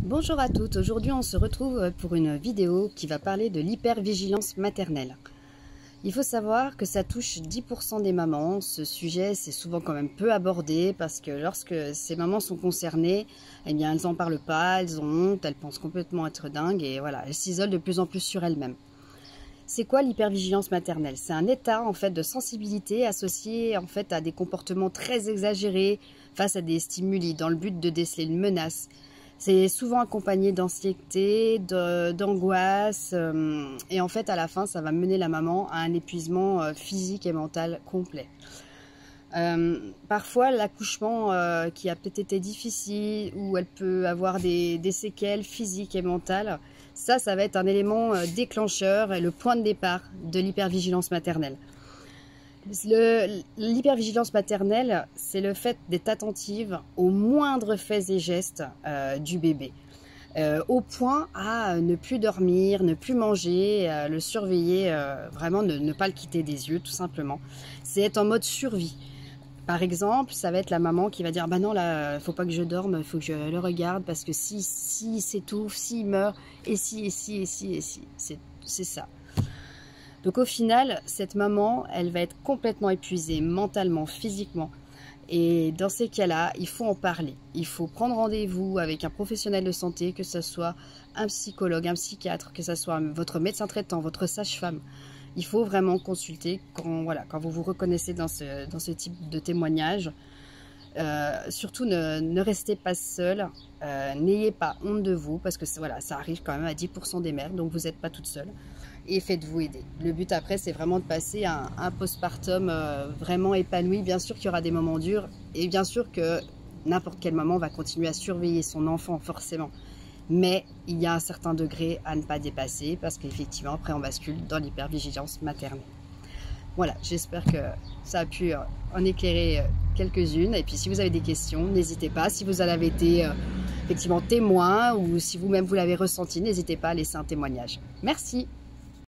Bonjour à toutes, aujourd'hui on se retrouve pour une vidéo qui va parler de l'hypervigilance maternelle. Il faut savoir que ça touche 10% des mamans. Ce sujet c'est souvent quand même peu abordé parce que lorsque ces mamans sont concernées, eh bien elles n'en parlent pas, elles ont honte, elles pensent complètement être dingues et voilà, elles s'isolent de plus en plus sur elles-mêmes. C'est quoi l'hypervigilance maternelle? C'est un état en fait de sensibilité associé en fait à des comportements très exagérés face à des stimuli dans le but de déceler une menace. C'est souvent accompagné d'anxiété, d'angoisse et en fait à la fin ça va mener la maman à un épuisement physique et mental complet. Parfois l'accouchement qui a peut-être été difficile ou elle peut avoir des séquelles physiques et mentales, ça va être un élément déclencheur et le point de départ de l'hypervigilance maternelle. L'hypervigilance maternelle, c'est le fait d'être attentive aux moindres faits et gestes du bébé, au point à ne plus dormir, ne plus manger, le surveiller, vraiment ne pas le quitter des yeux tout simplement. C'est être en mode survie. Par exemple, ça va être la maman qui va dire « bah non, là, faut pas que je dorme, il faut que je le regarde parce que si s'étouffe, s'il meurt, et si, c'est ça. » Donc au final, cette maman, elle va être complètement épuisée mentalement, physiquement. Et dans ces cas-là, il faut en parler. Il faut prendre rendez-vous avec un professionnel de santé, que ce soit un psychologue, un psychiatre, que ce soit votre médecin traitant, votre sage-femme. Il faut vraiment consulter quand vous vous reconnaissez dans ce type de témoignage. Surtout ne restez pas seul, n'ayez pas honte de vous parce que voilà, ça arrive quand même à 10% des mères, donc vous n'êtes pas toute seule et faites-vous aider. Le but après c'est vraiment de passer à un postpartum vraiment épanoui. Bien sûr qu'il y aura des moments durs et bien sûr que n'importe quelle maman va continuer à surveiller son enfant forcément, mais il y a un certain degré à ne pas dépasser parce qu'effectivement après on bascule dans l'hypervigilance maternelle. Voilà, j'espère que ça a pu en éclairer quelques-unes. Et puis si vous avez des questions, n'hésitez pas. Si vous en avez été effectivement témoin ou si vous-même vous l'avez ressenti, n'hésitez pas à laisser un témoignage. Merci.